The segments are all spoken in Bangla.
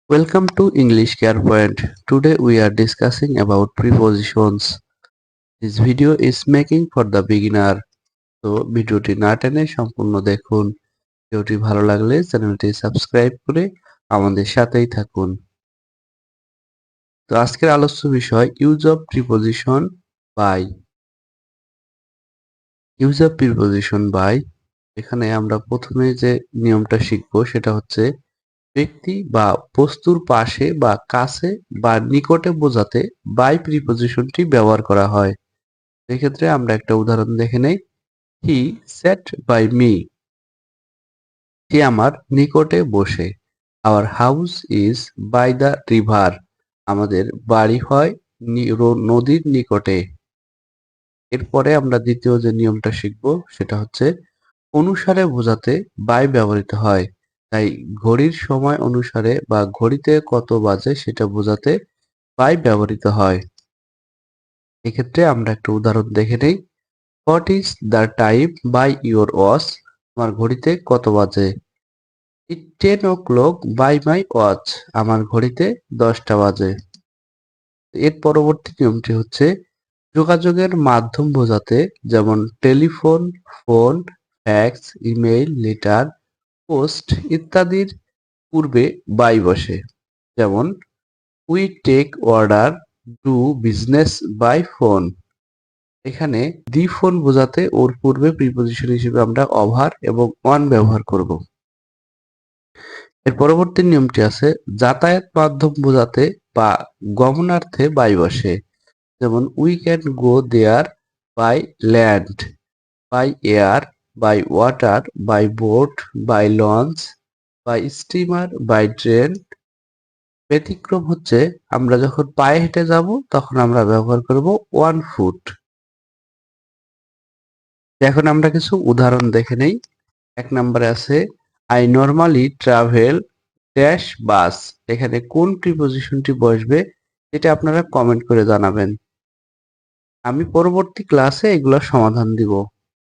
Welcome to English Care Point. Today we are discussing about prepositions. This video is making for the beginner. তো ভিডিওটি না টেনে সম্পূর্ণ দেখুন। ভিডিওটি ভালো লাগলে চ্যানেলটি সাবস্ক্রাইব করে আমাদের সাথেই থাকুন। তো আজকের আলোচ্য বিষয় use of preposition by. Use of preposition by এখানে আমরা প্রথমে যে নিয়মটা শিখবো সেটা হচ্ছে ব্যক্তি বা বস্তুর পাশে বা কাছে বা নিকটে বোঝাতে বাই প্রিপজিশনটি ব্যবহার করা হয়। এক্ষেত্রে আমরা একটা উদাহরণ দেখে নেই। হি স্যাট বাই মি। সে আমার নিকটে বসে। Our house is by the river. আমাদের বাড়ি হয় নদীর নিকটে। এরপরে আমরা দ্বিতীয় যে নিয়মটা শিখব সেটা হচ্ছে অনুসারে বোঝাতে বাই ব্যবহৃত হয়। তাই ঘড়ির সময় অনুসারে বা ঘড়িতে কত বাজে সেটা বোঝাতে বাই ব্যবহৃত হয়। এক্ষেত্রে আমরা একটা উদাহরণ দেখে নেই। What is the time by your watch? আমার ঘড়িতে কত বাজে? It 10 o'clock by my watch. আমার ঘড়িতে 10টা বাজে। এর পরবর্তী নিয়মটি হচ্ছে যোগাযোগের মাধ্যম বোঝাতে, যেমন telephone, phone, fax, email, letter, post ইত্যাদির পূর্বে বাই বসে। যেমন we take order, do business by phone. এখানে দি ফোন বোঝাতে ওর পূর্বে প্রিপোজিশন হিসেবে আমরা ওভার এবং অন ব্যবহার করব। এর পরবর্তী নিয়মটি আছে যাতায়াত মাধ্যম বোঝাতে বা গমনার্থে বাই বসে। যেমন we can go there by land, by air, by water, by boat, by launch, by steamer, by train. ব্যতিক্রম হচ্ছে আমরা যখন পায়ে হেঁটে যাব তখন আমরা ব্যবহার করব ওয়ান ফুট। এখন আমরা কিছু উদাহরণ দেখে নেই। এক নম্বরে আছে আই নরমালি ট্রাভেল ড্যাশ বাস। এখানে কোন প্রিপোজিশনটি বসবে এটা আপনারা কমেন্ট করে জানাবেন। আমি পরবর্তী ক্লাসে এগুলো সমাধান দিব।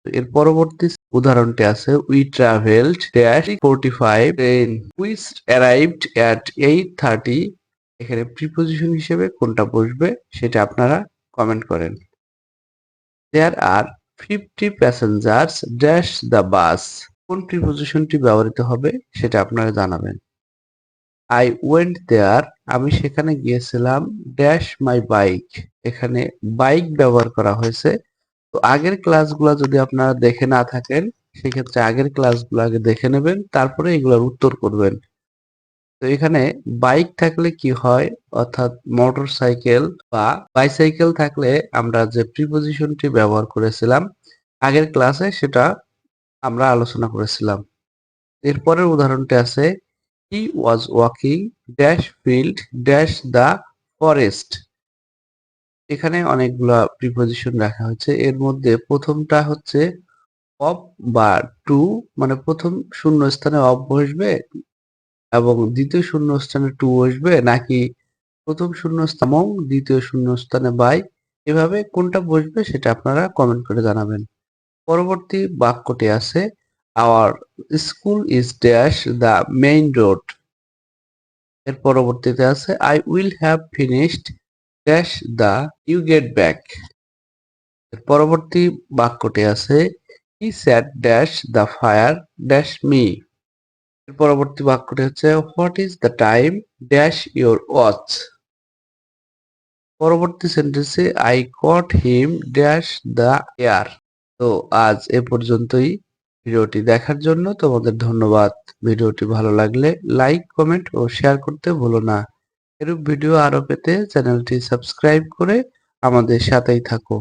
এর পরবর্তী উদাহরণটি আছে we travelled dash 45 train which arrived at 8:30। এখানে প্রিপোজিশন হিসেবে কোনটা বসবে সেটা আপনারা কমেন্ট করেন। দেয়ার আর 50 প্যাসেঞ্জার্স ড্যাশ দ্য বাস। কোন প্রিপোজিশনটি ব্যবহৃত হবে সেটা আপনারা জানাবেন। আই ওয়েন্ট দেয়ার, আমি সেখানে গিয়েছিলাম ড্যাশ মাই বাইক। এখানে বাইক ব্যবহার করা হয়েছে। তো আগের ক্লাসগুলো যদি আপনারা দেখে না থাকেন সেক্ষেত্রে আগের ক্লাসগুলো আগে দেখে নেবেন, তারপরে এগুলোর উত্তর করবেন। তো এখানে বাইক থাকলে কি হয়, অর্থাৎ মোটর সাইকেল বা বাইসাইকেল থাকলে আমরা যে প্রিপোজিশনটি ব্যবহার করেছিলাম আগের ক্লাসে সেটা আমরা আলোচনা করেছিলাম। এরপরের উদাহরণটি আছে he was walking dash field dash the forest. এখানে অনেকগুলা প্রিপোজিশন রাখা হয়েছে। এর মধ্যে প্রথমটা হচ্ছে অফ বা টু, মানে প্রথম শূন্যস্থানে অফ বসবে এবং দ্বিতীয় শূন্যস্থানে টু বসবে, নাকি প্রথম শূন্যস্থান এবং দ্বিতীয় শূন্যস্থানে বাই, এভাবে কোনটা বসবে সেটা আপনারা কমেন্ট করে জানাবেন। পরবর্তী বাক্যটি আছে our school is dash the main road. এর পরবর্তীতে আছে I will have finished dash the you get back. এর পরবর্তী বাক্যটি আছে he sat dash the fire dash me. এর পরবর্তী বাক্যটি হচ্ছে what is the time dash your watch. পরবর্তী সেন্টেন্সে I caught him dash the air. তো আজ এ পর্যন্তই। ভিডিওটি দেখার জন্য তোমাদের ধন্যবাদ। ভিডিওটি ভালো লাগলে লাইক, কমেন্ট ও শেয়ার করতে ভুলো না। এরূপ ভিডিও আরো পেতে চ্যানেলটি সাবস্ক্রাইব করে আমাদের সাথেই থাকো।